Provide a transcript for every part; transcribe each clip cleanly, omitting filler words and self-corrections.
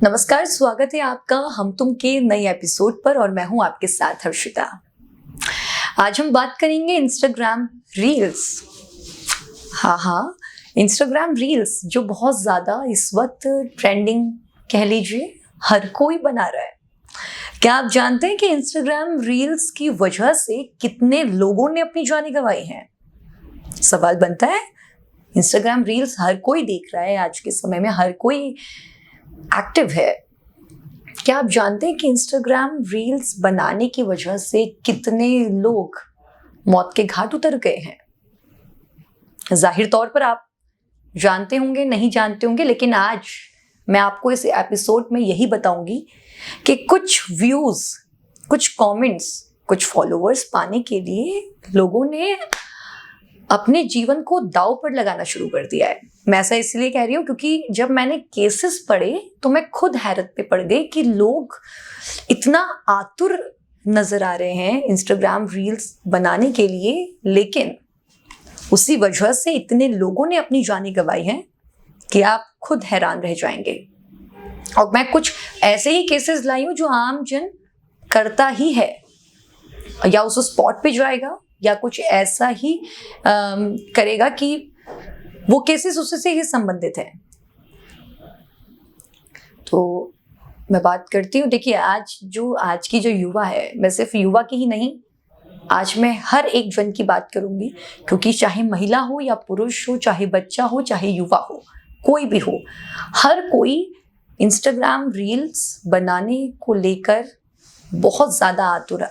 नमस्कार, स्वागत है आपका हम तुम के नए एपिसोड पर और मैं हूं आपके साथ हर्षिता। आज हम बात करेंगे इंस्टाग्राम रील्स। हाँ, इंस्टाग्राम रील्स जो बहुत ज़्यादा इस वक्त ट्रेंडिंग कह लीजिए, हर कोई बना रहा है। क्या आप जानते हैं कि इंस्टाग्राम रील्स की वजह से कितने लोगों ने अपनी जानें गंवाई हैं? सवाल बनता है, इंस्टाग्राम रील्स हर कोई देख रहा है, आज के समय में हर कोई एक्टिव है। क्या आप जानते हैं कि इंस्टाग्राम रील्स बनाने की वजह से कितने लोग मौत के घाट उतर गए हैं? जाहिर तौर पर आप जानते होंगे, नहीं जानते होंगे, लेकिन आज मैं आपको इस एपिसोड में यही बताऊंगी कि कुछ व्यूज, कुछ कमेंट्स, कुछ फॉलोअर्स पाने के लिए लोगों ने अपने जीवन को दांव पर लगाना शुरू कर दिया है। मैं ऐसा इसलिए कह रही हूँ क्योंकि जब मैंने केसेस पढ़े तो मैं खुद हैरत पे पड़ गई कि लोग इतना आतुर नजर आ रहे हैं इंस्टाग्राम रील्स बनाने के लिए, लेकिन उसी वजह से इतने लोगों ने अपनी जानें गंवाई हैं कि आप खुद हैरान रह जाएंगे। और मैं कुछ ऐसे ही केसेस लाई हूँ जो आम जन करता ही है, या उस स्पॉट पे जाएगा या कुछ ऐसा ही करेगा कि वो केसेस उससे ही संबंधित हैं। तो मैं बात करती हूँ, देखिए आज की जो युवा है, मैं सिर्फ युवा की ही नहीं, आज मैं हर एक जन की बात करूंगी, क्योंकि चाहे महिला हो या पुरुष हो, चाहे बच्चा हो चाहे युवा हो, कोई भी हो, हर कोई इंस्टाग्राम रील्स बनाने को लेकर बहुत ज़्यादा आतुर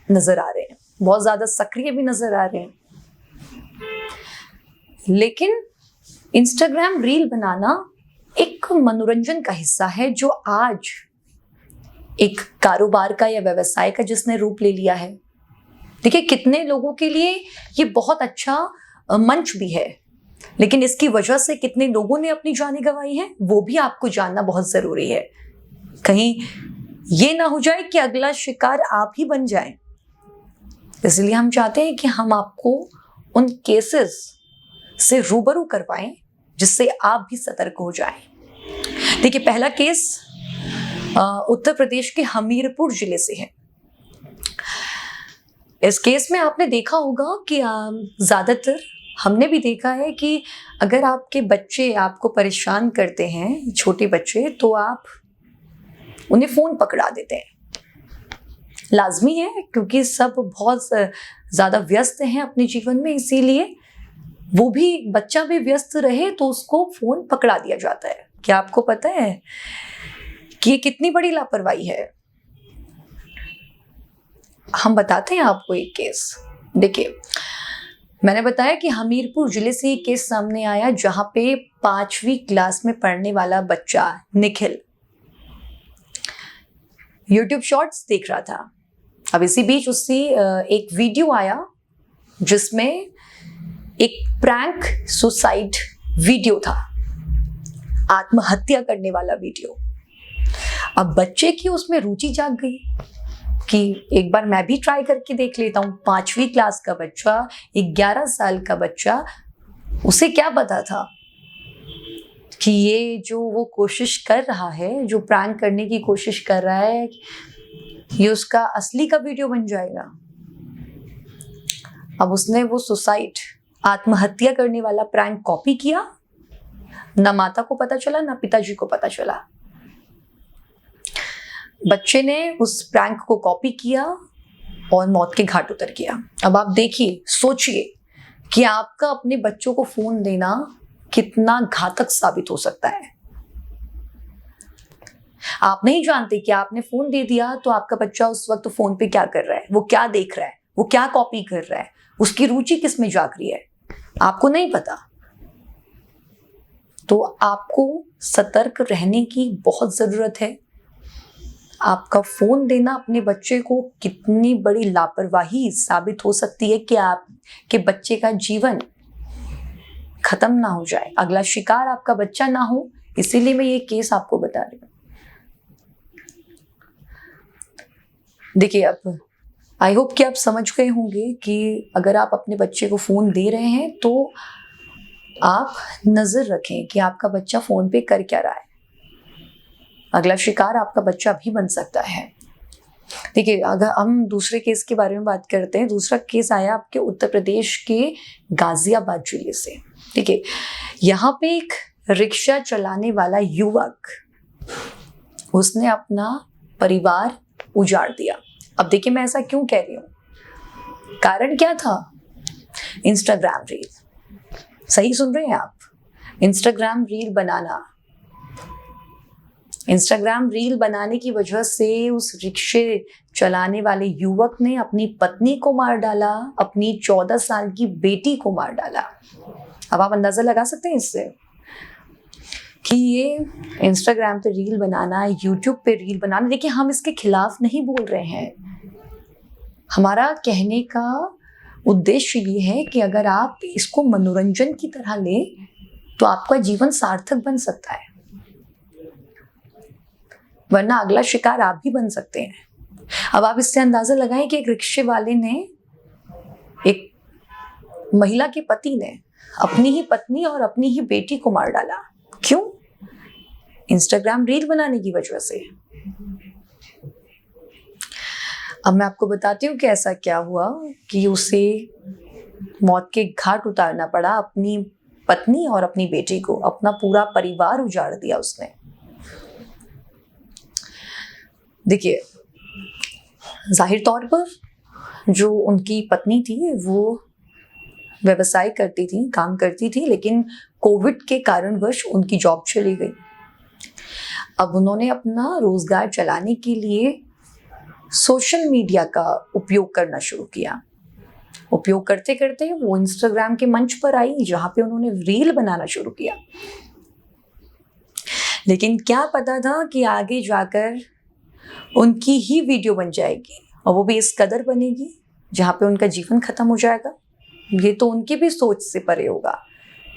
नज़र आ रहे हैं, बहुत ज़्यादा सक्रिय भी नज़र आ रहे हैं। लेकिन इंस्टाग्राम रील बनाना एक मनोरंजन का हिस्सा है जो आज एक कारोबार का या व्यवसाय का जिसने रूप ले लिया है। देखिए, कितने लोगों के लिए ये बहुत अच्छा मंच भी है, लेकिन इसकी वजह से कितने लोगों ने अपनी जानें गंवाई हैं वो भी आपको जानना बहुत जरूरी है। कहीं ये ना हो जाए कि अगला शिकार आप ही बन जाएं। इसलिए हम चाहते हैं कि हम आपको उन केसेस से रूबरू करवाएं जिससे आप भी सतर्क हो जाएं। देखिए, पहला केस उत्तर प्रदेश के हमीरपुर जिले से है। इस केस में आपने देखा होगा कि ज्यादातर हमने भी देखा है कि अगर आपके बच्चे आपको परेशान करते हैं, छोटे बच्चे, तो आप उन्हें फोन पकड़ा देते हैं। लाजमी है, क्योंकि सब बहुत ज्यादा व्यस्त हैं अपने जीवन में, इसीलिए वो भी बच्चा भी व्यस्त रहे तो उसको फोन पकड़ा दिया जाता है। क्या आपको पता है कि ये कितनी बड़ी लापरवाही है? हम बताते हैं आपको एक केस। देखिए, मैंने बताया कि हमीरपुर जिले से एक केस सामने आया जहां पे 5वीं क्लास में पढ़ने वाला बच्चा निखिल यूट्यूब शॉर्ट्स देख रहा था। अब इसी बीच उससे एक वीडियो आया जिसमें एक प्रैंक सुसाइड वीडियो था, आत्महत्या करने वाला वीडियो। अब बच्चे की उसमें रुचि जाग गई कि एक बार मैं भी ट्राई करके देख लेता हूँ। 5वीं क्लास का बच्चा, 11 साल का बच्चा, उसे क्या पता था कि ये जो वो कोशिश कर रहा है, जो प्रैंक करने की कोशिश कर रहा है, ये उसका असली का वीडियो बन जाएगा। अब उसने वो सुसाइड, आत्महत्या करने वाला प्रैंक कॉपी किया। ना माता को पता चला, ना पिताजी को पता चला। बच्चे ने उस प्रैंक को कॉपी किया और मौत के घाट उतर गया। अब आप देखिए, सोचिए कि आपका अपने बच्चों को फोन देना कितना घातक साबित हो सकता है। आप नहीं जानते कि आपने फोन दे दिया तो आपका बच्चा उस वक्त फोन पे क्या कर रहा है, वो क्या देख रहा है, वो क्या कॉपी कर रहा है, उसकी रुचि किस में जाग रही है, आपको नहीं पता। तो आपको सतर्क रहने की बहुत जरूरत है। आपका फोन देना अपने बच्चे को कितनी बड़ी लापरवाही साबित हो सकती है कि आपके bच्चे का जीवन खत्म ना हो जाए, अगला शिकार आपका बच्चा ना हो। इसीलिए मैं ये केस आपको बता रही हूँ। देखिए, अब आई होप कि आप समझ गए होंगे कि अगर आप अपने बच्चे को फोन दे रहे हैं तो आप नजर रखें कि आपका बच्चा फोन पे कर क्या रहा है। अगला शिकार आपका बच्चा भी बन सकता है। देखिए, अगर हम दूसरे केस के बारे में बात करते हैं, दूसरा केस आया आपके उत्तर प्रदेश के गाजियाबाद जिले से। ठीक है, यहाँ पे एक रिक्शा चलाने वाला युवक, उसने अपना परिवार उजाड़ दिया। अब देखिए, मैं ऐसा क्यों कह रही हूँ, कारण क्या था? Instagram reel. सही सुन रहे हैं आप, इंस्टाग्राम रील बनाना। इंस्टाग्राम रील बनाने की वजह से उस रिक्शे चलाने वाले युवक ने अपनी पत्नी को मार डाला, अपनी 14 साल की बेटी को मार डाला। अब आप अंदाजा लगा सकते हैं इससे कि ये इंस्टाग्राम पे रील बनाना, यूट्यूब पे रील बनाना, देखिए हम इसके खिलाफ नहीं बोल रहे हैं। हमारा कहने का उद्देश्य ये है कि अगर आप इसको मनोरंजन की तरह लें तो आपका जीवन सार्थक बन सकता है, वरना अगला शिकार आप भी बन सकते हैं। अब आप इससे अंदाजा लगाएं कि एक रिक्शे वाले ने, एक महिला के पति ने अपनी ही पत्नी और अपनी ही बेटी को मार डाला। क्यों? इंस्टाग्राम रील बनाने की वजह से। अब मैं आपको बताती हूँ कि ऐसा क्या हुआ कि उसे मौत के घाट उतारना पड़ा। अपनी पत्नी और अपनी बेटी को, अपना पूरा परिवार उजाड़ दिया उसने। देखिए, जाहिर तौर पर जो उनकी पत्नी थी वो व्यवसाय करती थी, काम करती थी, लेकिन कोविड के कारणवश उनकी जॉब चली गई। अब उन्होंने अपना रोजगार चलाने के लिए सोशल मीडिया का उपयोग करना शुरू किया। उपयोग करते करते वो इंस्टाग्राम के मंच पर आई, जहां पे उन्होंने रील बनाना शुरू किया। लेकिन क्या पता था कि आगे जाकर उनकी ही वीडियो बन जाएगी, और वो भी इस कदर बनेगी जहां पे उनका जीवन खत्म हो जाएगा। ये तो उनकी भी सोच से परे होगा।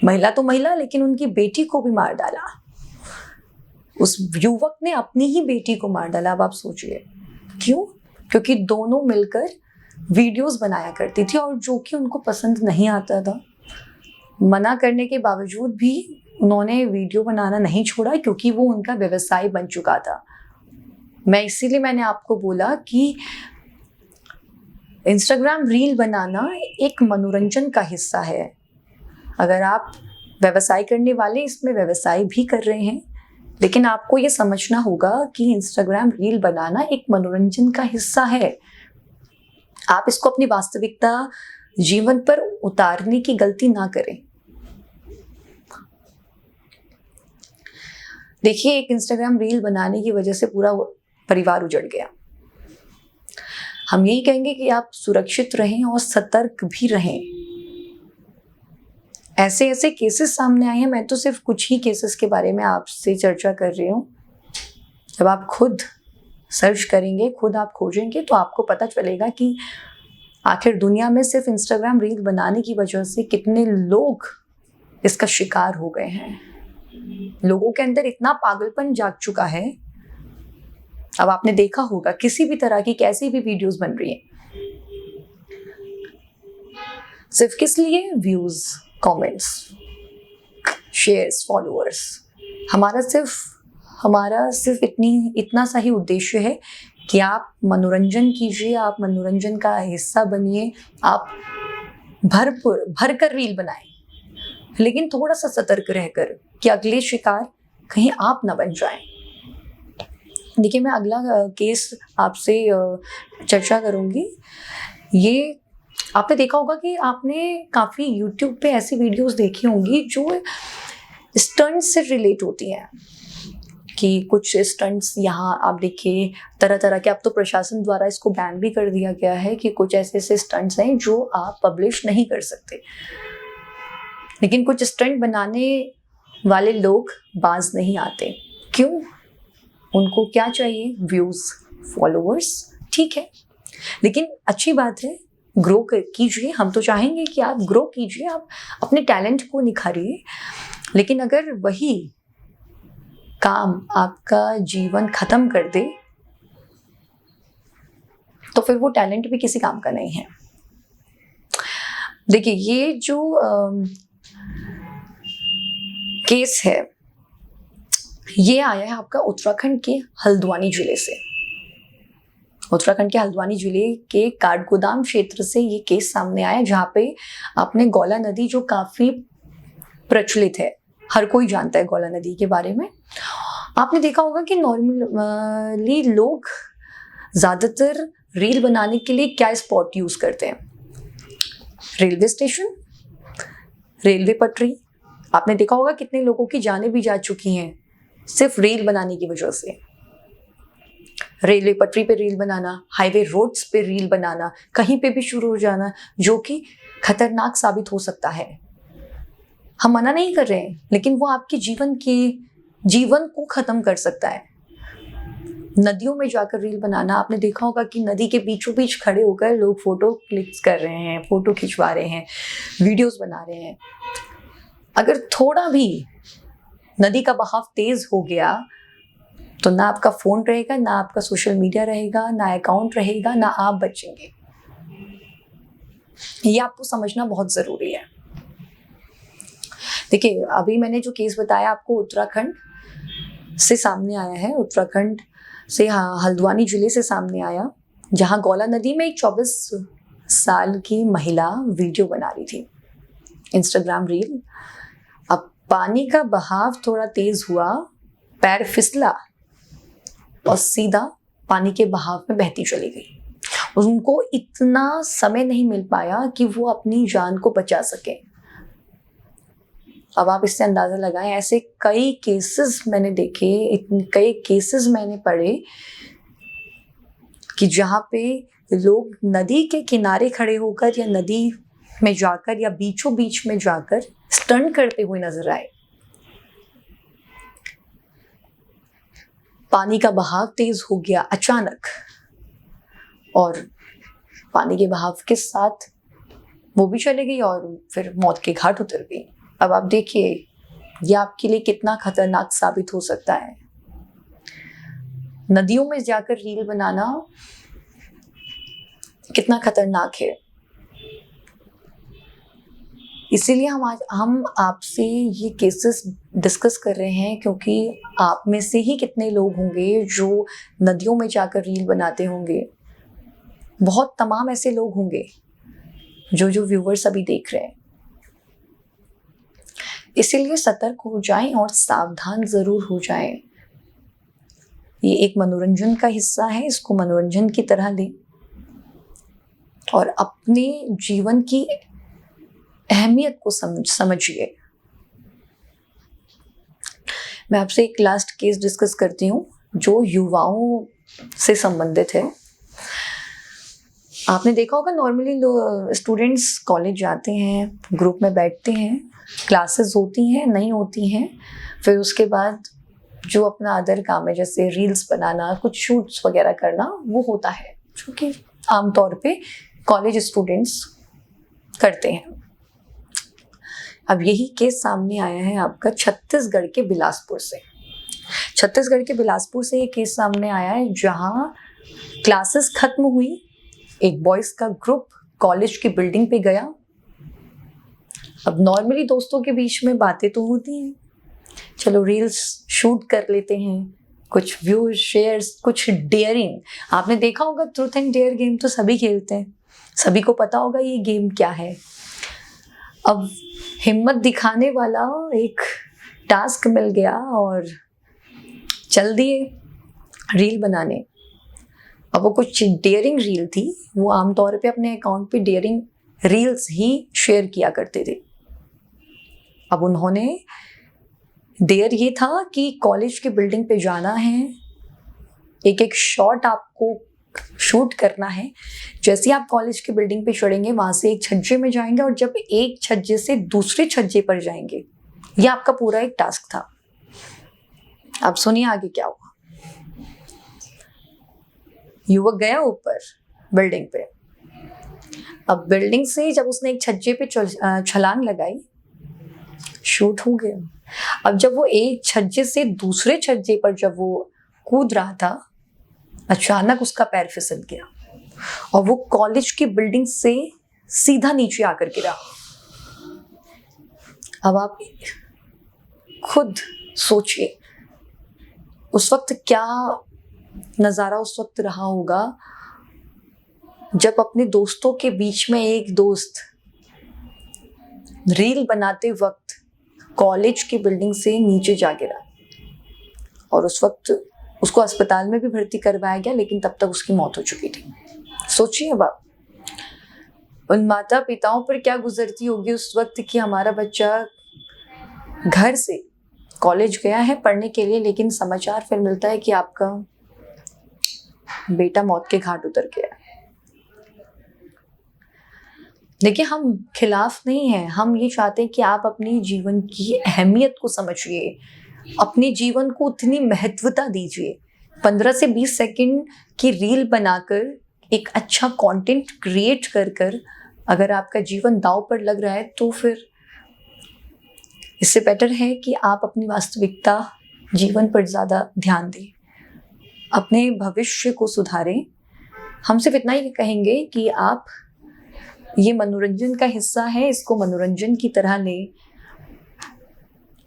महिला तो महिला, लेकिन उनकी बेटी को भी मार डाला। उस युवक ने अपनी ही बेटी को मार डाला। अब आप सोचिए क्यों? क्योंकि दोनों मिलकर वीडियोस बनाया करती थी, और जो कि उनको पसंद नहीं आता था। मना करने के बावजूद भी उन्होंने वीडियो बनाना नहीं छोड़ा, क्योंकि वो उनका व्यवसाय बन चुका था। मैंने आपको बोला कि इंस्टाग्राम रील बनाना एक मनोरंजन का हिस्सा है। अगर आप व्यवसाय करने वाले इसमें व्यवसाय भी कर रहे हैं, लेकिन आपको ये समझना होगा कि इंस्टाग्राम रील बनाना एक मनोरंजन का हिस्सा है। आप इसको अपनी वास्तविकता जीवन पर उतारने की गलती ना करें। देखिए, एक इंस्टाग्राम रील बनाने की वजह से पूरा परिवार उजड़ गया। हम यही कहेंगे कि आप सुरक्षित रहें और सतर्क भी रहें। ऐसे ऐसे केसेस सामने आए हैं। मैं तो सिर्फ कुछ ही केसेस के बारे में आपसे चर्चा कर रही हूँ। जब आप खुद सर्च करेंगे, खुद आप खोजेंगे, तो आपको पता चलेगा कि आखिर दुनिया में सिर्फ इंस्टाग्राम रील बनाने की वजह से कितने लोग इसका शिकार हो गए हैं। लोगों के अंदर इतना पागलपन जाग चुका है। अब आपने देखा होगा किसी भी तरह की कैसी भी वीडियोस बन रही हैं, सिर्फ किस लिए? Views, comments, shares, followers. हमारा सिर्फ इतना सा ही उद्देश्य है कि आप मनोरंजन कीजिए, आप मनोरंजन का हिस्सा बनिए, आप भर कर रील बनाएं, लेकिन थोड़ा सा सतर्क रहकर कि अगले शिकार कहीं आप ना बन जाएं। देखिए, मैं अगला केस आपसे चर्चा करूंगी। ये आपने देखा होगा कि आपने काफ़ी यूट्यूब पे ऐसी वीडियोस देखी होंगी जो स्टंट से रिलेट होती हैं, कि कुछ स्टंट्स यहाँ आप देखिए तरह तरह के, अब तो प्रशासन द्वारा इसको बैन भी कर दिया गया है कि कुछ ऐसे ऐसे स्टंट्स हैं जो आप पब्लिश नहीं कर सकते। लेकिन कुछ स्टंट बनाने वाले लोग बाज नहीं आते। क्यों? उनको क्या चाहिए? Views, followers. ठीक है, लेकिन अच्छी बात है, ग्रो कीजिए। हम तो चाहेंगे कि आप ग्रो कीजिए, आप अपने टैलेंट को निखारिए। लेकिन अगर वही काम आपका जीवन खत्म कर दे, तो फिर वो टैलेंट भी किसी काम का नहीं है। देखिए, ये जो केस है, ये आया है आपका उत्तराखंड के हल्द्वानी जिले से। उत्तराखंड के हल्द्वानी जिले के काठगोदाम क्षेत्र से ये केस सामने आया, जहाँ पे आपने गौला नदी, जो काफी प्रचलित है, हर कोई जानता है गौला नदी के बारे में। आपने देखा होगा कि नॉर्मली लोग ज्यादातर रील बनाने के लिए क्या स्पॉट यूज करते हैं? रेलवे स्टेशन, रेलवे पटरी। आपने देखा होगा कितने लोगों की जानें भी जा चुकी हैं सिर्फ रील बनाने की वजह से। रेलवे पटरी पे रील बनाना, हाईवे रोड्स पे रील बनाना, कहीं पे भी शुरू हो जाना, जो कि खतरनाक साबित हो सकता है। हम मना नहीं कर रहे हैं, लेकिन वो आपके जीवन को खत्म कर सकता है। नदियों में जाकर रील बनाना, आपने देखा होगा कि नदी के बीचों बीच खड़े होकर लोग फोटो क्लिक्स कर रहे हैं, फोटो खिंचवा रहे हैं, वीडियोस बना रहे हैं। अगर थोड़ा भी नदी का बहाव तेज हो गया तो ना आपका फोन रहेगा, ना आपका सोशल मीडिया रहेगा, ना अकाउंट रहेगा, ना आप बचेंगे। ये आपको समझना बहुत जरूरी है। देखिए, अभी मैंने जो केस बताया आपको उत्तराखंड से सामने आया है, उत्तराखंड से हल्द्वानी जिले से सामने आया, जहां गौला नदी में एक 24 साल की महिला वीडियो बना रही थी, इंस्टाग्राम रील। अब पानी का बहाव थोड़ा तेज हुआ, पैर फिसला और सीधा पानी के बहाव में बहती चली गई। उनको इतना समय नहीं मिल पाया कि वो अपनी जान को बचा सके। अब आप इससे अंदाजा लगाएं, ऐसे कई केसेस मैंने देखे, कई केसेस मैंने पढ़े कि जहाँ पे लोग नदी के किनारे खड़े होकर या नदी में जाकर या बीचों बीच में जाकर स्टंट करते हुए नजर आए। पानी का बहाव तेज हो गया अचानक और पानी के बहाव के साथ वो भी चले गई और फिर मौत के घाट उतर गई। अब आप देखिए, ये आपके लिए कितना खतरनाक साबित हो सकता है। नदियों में जाकर रील बनाना कितना खतरनाक है। इसीलिए हम आपसे ये केसेस डिस्कस कर रहे हैं, क्योंकि आप में से ही कितने लोग होंगे जो नदियों में जाकर रील बनाते होंगे। बहुत तमाम ऐसे लोग होंगे जो व्यूवर्स अभी देख रहे हैं। इसीलिए सतर्क हो जाएं और सावधान जरूर हो जाएं। ये एक मनोरंजन का हिस्सा है, इसको मनोरंजन की तरह लें और अपने जीवन की अहमियत को समझिए। मैं आपसे एक लास्ट केस डिस्कस करती हूँ जो युवाओं से संबंधित है। आपने देखा होगा नॉर्मली स्टूडेंट्स कॉलेज जाते हैं, ग्रुप में बैठते हैं, क्लासेस होती हैं, नहीं होती हैं, फिर उसके बाद जो अपना अदर काम है जैसे रील्स बनाना, कुछ शूट्स वगैरह करना, वो होता है, जो कि आमतौर पे कॉलेज स्टूडेंट्स करते हैं। अब यही केस सामने आया है आपका छत्तीसगढ़ के बिलासपुर से। छत्तीसगढ़ के बिलासपुर से ये केस सामने आया है, जहां क्लासेस खत्म हुई, एक बॉयज का ग्रुप कॉलेज की बिल्डिंग पे गया। अब नॉर्मली दोस्तों के बीच में बातें तो होती हैं, चलो रील्स शूट कर लेते हैं, कुछ व्यूज शेयर्स, कुछ डेयरिंग। आपने देखा होगा ट्रूथ एंड डेयर गेम तो सभी खेलते हैं, सभी को पता होगा ये गेम क्या है। अब हिम्मत दिखाने वाला एक टास्क मिल गया और चल दिए रील बनाने। अब वो कुछ डेयरिंग रील थी, वो आमतौर पे अपने अकाउंट पे डेयरिंग रील्स ही शेयर किया करते थे। अब उन्होंने डेयर ये था कि कॉलेज की बिल्डिंग पे जाना है, एक एक शॉट आपको शूट करना है। जैसे ही आप कॉलेज की बिल्डिंग पे चढ़ेंगे, वहां से एक छज्जे में जाएंगे और जब एक छज्जे से दूसरे छज्जे पर जाएंगे, ये आपका पूरा एक टास्क था। अब सुनिए आगे क्या हुआ। युवक गया ऊपर बिल्डिंग पे। अब बिल्डिंग से जब उसने एक छज्जे पे छलांग लगाई, शूट हो गया। अब जब वो एक छज्जे से दूसरे छज्जे पर जब वो कूद रहा था, अचानक उसका पैर फिसल गया और वो कॉलेज की बिल्डिंग से सीधा नीचे आकर गिरा। अब आप खुद सोचिए उस वक्त क्या नज़ारा उस वक्त रहा होगा जब अपने दोस्तों के बीच में एक दोस्त रील बनाते वक्त कॉलेज की बिल्डिंग से नीचे जा गिरा और उस वक्त उसको अस्पताल में भी भर्ती करवाया गया, लेकिन तब तक उसकी मौत हो चुकी थी। सोचिए अब आप उन माता पिताओं पर क्या गुजरती होगी उस वक्त कि हमारा बच्चा घर से कॉलेज गया है पढ़ने के लिए, लेकिन समाचार फिर मिलता है कि आपका बेटा मौत के घाट उतर गया। देखिए, हम खिलाफ नहीं हैं, हम ये चाहते हैं कि आप अपनी जीवन की अहमियत को समझिए, अपने जीवन को उतनी महत्वता दीजिए। 15 से 20 सेकंड की रील बनाकर एक अच्छा कंटेंट क्रिएट कर अगर आपका जीवन दांव पर लग रहा है तो फिर इससे बेटर है कि आप अपनी वास्तविकता जीवन पर ज़्यादा ध्यान दें, अपने भविष्य को सुधारें। हम सिर्फ इतना ही कहेंगे कि आप ये मनोरंजन का हिस्सा है, इसको मनोरंजन की तरह लें,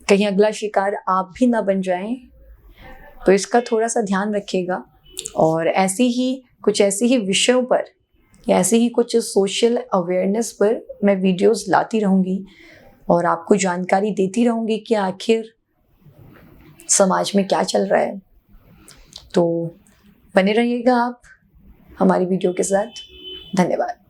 कहीं अगला शिकार आप भी ना बन जाएं, तो इसका थोड़ा सा ध्यान रखिएगा। और ऐसी ही विषयों पर या ऐसे ही कुछ सोशल अवेयरनेस पर मैं वीडियोस लाती रहूँगी और आपको जानकारी देती रहूँगी कि आखिर समाज में क्या चल रहा है। तो बने रहिएगा आप हमारी वीडियो के साथ। धन्यवाद।